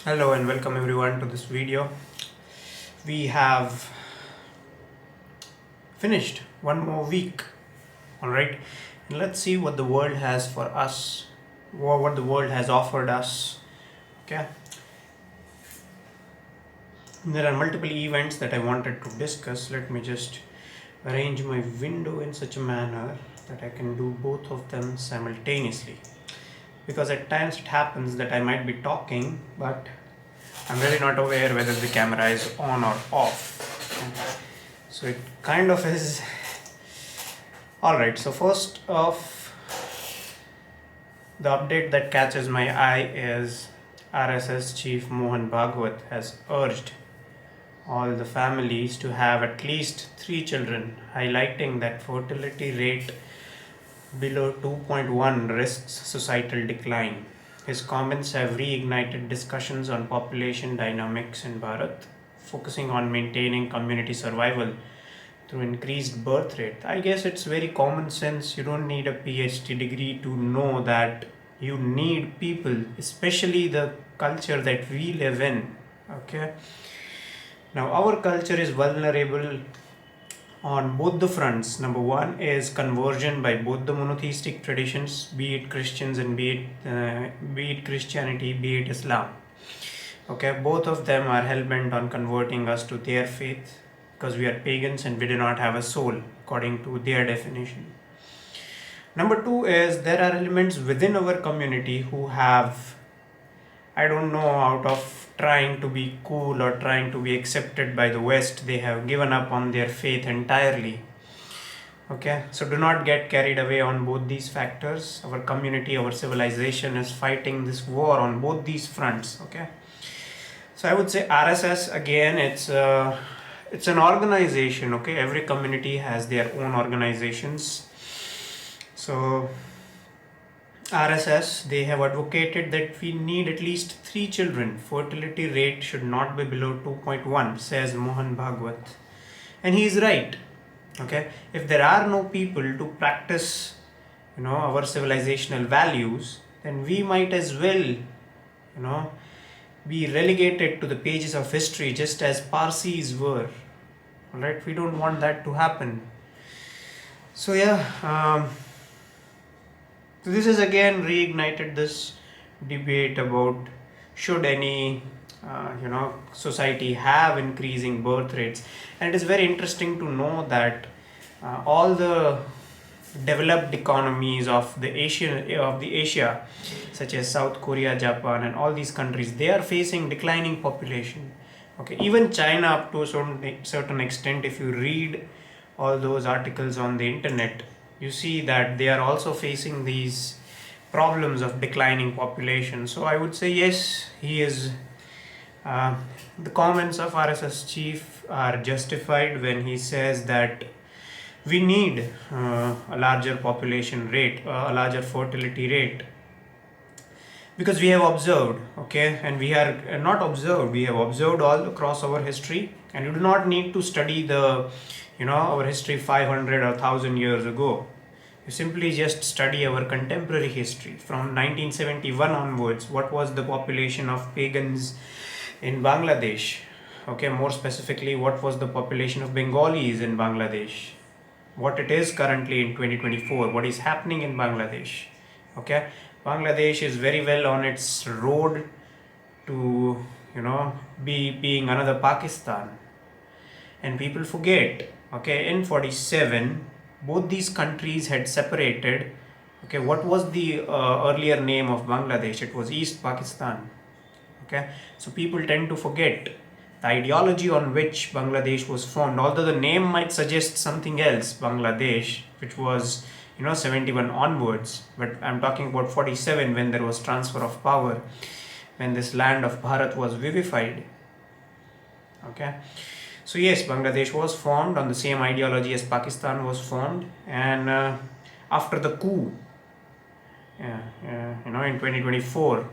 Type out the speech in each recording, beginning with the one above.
Hello and welcome everyone to this video. We have finished one more week, alright? And let's see what the world has for us, what the world has offered us, okay? There are multiple events that I wanted to discuss. Let me just arrange my window in such a manner that I can do both of them simultaneously. Because at times it happens that I might be talking, but I'm really not aware whether the camera is on or off. So it kind of is. Alright, so first off, the update that catches my eye is RSS chief Mohan Bhagwat has urged all the families to have at least 3 children, highlighting that fertility rate below 2.1 risks societal decline. His comments have reignited discussions on population dynamics in Bharat, focusing on maintaining community survival through increased birth rate. I guess it's very common sense. You don't need a PhD degree to know that you need people, especially the culture that we live in. Okay. Now, our culture is vulnerable on both the fronts. Number one is conversion by both the monotheistic traditions, be it Christians and be it Christianity, be it Islam. Okay, both of them are hell bent on converting us to their faith because we are pagans and we do not have a soul according to their definition. Number two is there are elements within our community who have, I don't know, out of trying to be cool or trying to be accepted by the West, they have given up on their faith entirely. Okay, so do not get carried away on both these factors. Our community, our civilization is fighting this war on both these fronts. Okay, so I would say RSS again. It's an organization. Okay, every community has their own organizations. So RSS, they have advocated that we need at least 3 children. Fertility rate should not be below 2.1, says Mohan Bhagwat. And he is right. Okay, if there are no people to practice, our civilizational values, then we might as well, be relegated to the pages of history just as Parsis were. Alright, we don't want that to happen. So so this has again reignited this debate about should any society have increasing birth rates, and it is very interesting to know that all the developed economies of the Asia, such as South Korea, Japan, and all these countries, they are facing declining population. Okay, even China up to a certain extent, if you read all those articles on the internet, you see that they are also facing these problems of declining population. So I would say yes, he is. The comments of RSS chief are justified when he says that we need a larger population rate, a larger fertility rate, because we have observed, okay, and we are not observed, we have observed all across our history, and you do not need to study our history 500 or 1000 years ago. You simply just study our contemporary history from 1971 onwards. What was the population of pagans in Bangladesh? Okay, more specifically, what was the population of Bengalis in Bangladesh? What it is currently in 2024, what is happening in Bangladesh? Okay, Bangladesh is very well on its road to, being another Pakistan. And people forget, okay, in 47, both these countries had separated. Okay, what was the earlier name of Bangladesh? It was East Pakistan. Okay, so people tend to forget the ideology on which Bangladesh was formed, although the name might suggest something else, Bangladesh, which was 71 onwards, but I'm talking about 47, when there was transfer of power, when this land of Bharat was vivified. Okay, so yes, Bangladesh was formed on the same ideology as Pakistan was formed, and after the coup, in 2024,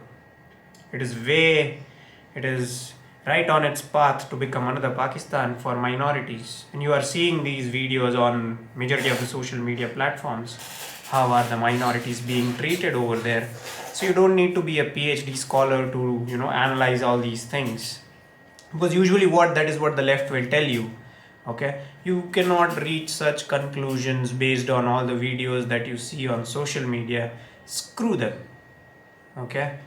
it is right on its path to become another Pakistan for minorities, and you are seeing these videos on majority of the social media platforms. how are the minorities being treated over there. So you don't need to be a PhD scholar to analyze all these things, because usually that is what the left will tell you. Okay, you cannot reach such conclusions based on all the videos that you see on social media. Screw them. Okay,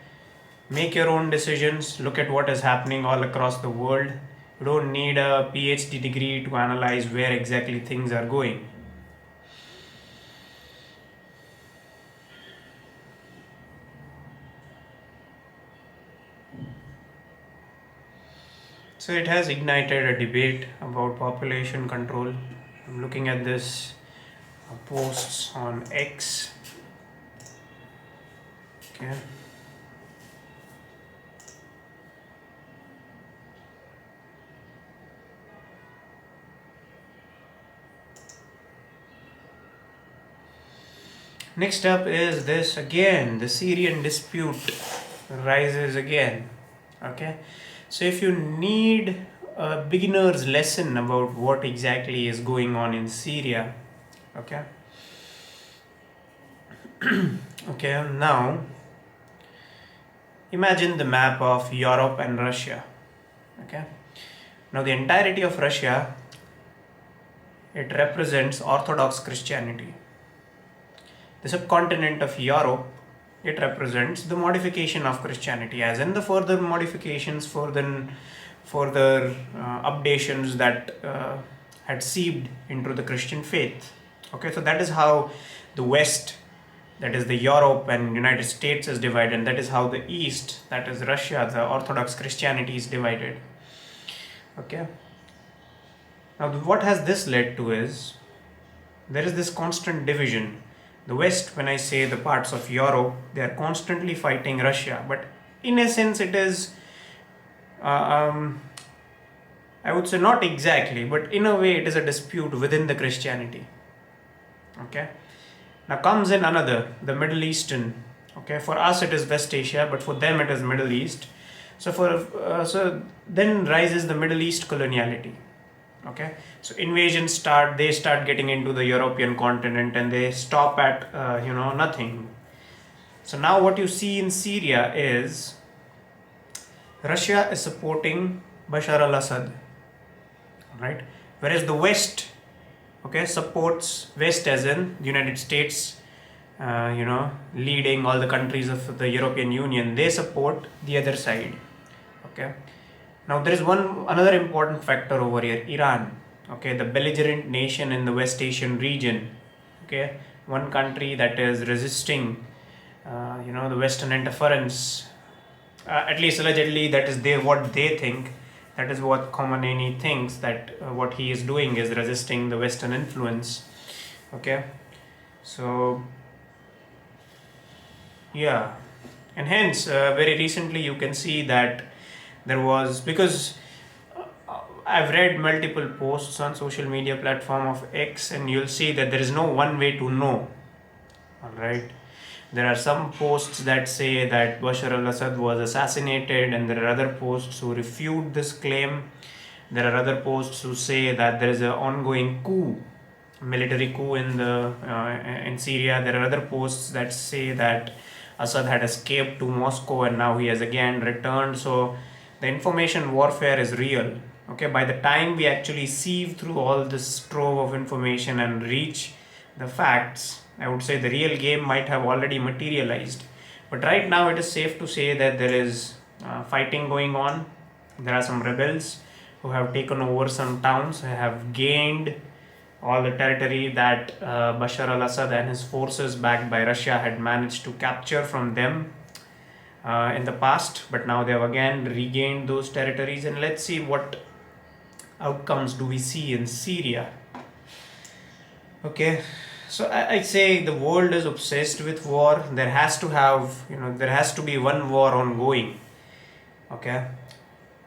make your own decisions, look at what is happening all across the world. You don't need a PhD degree to analyze where exactly things are going. So it has ignited a debate about population control. I'm looking at this posts on X. Okay. Next up is this again, the Syrian dispute rises again. Okay, so if you need a beginner's lesson about what exactly is going on in Syria, okay, okay, now imagine the map of Europe and Russia. Okay, now the entirety of Russia, it represents Orthodox Christianity. The subcontinent of Europe, it represents the modification of Christianity, as in the further modifications, further updations that had seeped into the Christian faith. Okay, so that is how the West, that is the Europe and United States, is divided, and that is how the East, that is Russia, the Orthodox Christianity, is divided. Okay. Now, what has this led to is there is this constant division. The West, when I say the parts of Europe, they are constantly fighting Russia, but in essence, it is, I would say not exactly, but in a way, it is a dispute within the Christianity. Okay. Now comes in another, the Middle Eastern. Okay, for us it is West Asia, but for them it is Middle East. So then rises the Middle East coloniality. Okay, so invasions they start getting into the European continent, and they stop at nothing. So now what you see in Syria is Russia is supporting Bashar al-Assad, right? Whereas the West, okay, supports West, as in the United States, leading all the countries of the European Union, they support the other side. Okay. Now there is another important factor over here, Iran. Okay, the belligerent nation in the West Asian region. Okay, one country that is resisting, the Western interference. At least allegedly, that is what they think. That is what Khomeini thinks, that what he is doing is resisting the Western influence. Okay, so yeah, and hence very recently you can see that there was, because I've read multiple posts on social media platform of X, and you'll see that there is no one way to know. All right, there are some posts that say that Bashar al-Assad was assassinated, and there are other posts who refute this claim. There are other posts who say that there is an ongoing coup, military coup in Syria. There are other posts that say that Assad had escaped to Moscow and now he has again returned. So the information warfare is real. Okay, by the time we actually sieve through all this trove of information and reach the facts, I would say the real game might have already materialized. But right now it is safe to say that there is fighting going on. There are some rebels who have taken over some towns, have gained all the territory that Bashar al-Assad and his forces backed by Russia had managed to capture from them in the past, but now they have again regained those territories. And let's see what outcomes do we see in Syria. Okay, so I say the world is obsessed with war. There has to be one war ongoing. Okay,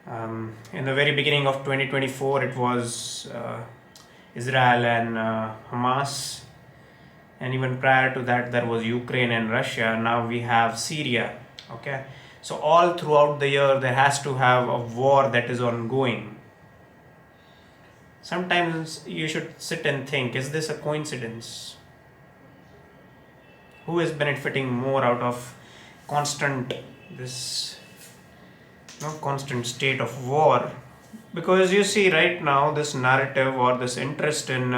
in the very beginning of 2024, it was Israel and Hamas, and even prior to that there was Ukraine and Russia. Now we have Syria. Okay, so all throughout the year there has to have a war that is ongoing. Sometimes you should sit and think, is this a coincidence? who is benefiting more out of constant this constant state of war? Because you see, right now, this narrative or this interest in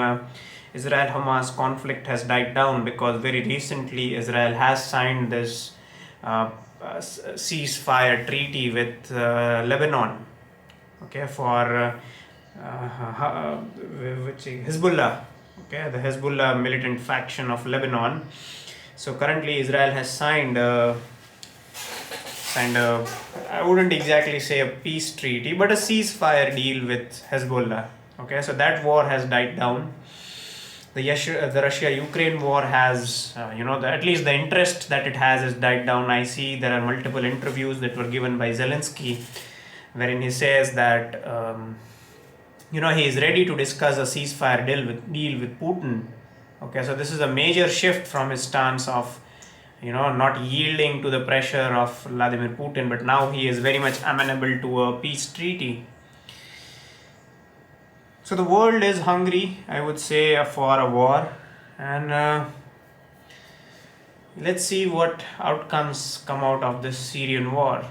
Israel Hamas conflict has died down, because very recently Israel has signed this ceasefire treaty with Lebanon, okay, for which Hezbollah, okay, the Hezbollah militant faction of Lebanon. So currently Israel has signed a, I wouldn't exactly say a peace treaty, but a ceasefire deal with Hezbollah. Okay, so that war has died down. The Russia-Ukraine war has, at least the interest that it has died down. I see there are multiple interviews that were given by Zelensky, wherein he says that, he is ready to discuss a ceasefire deal with Putin. Okay, so this is a major shift from his stance of, not yielding to the pressure of Vladimir Putin, but now he is very much amenable to a peace treaty. So the world is hungry, I would say, for a war, and let's see what outcomes come out of this Syrian war.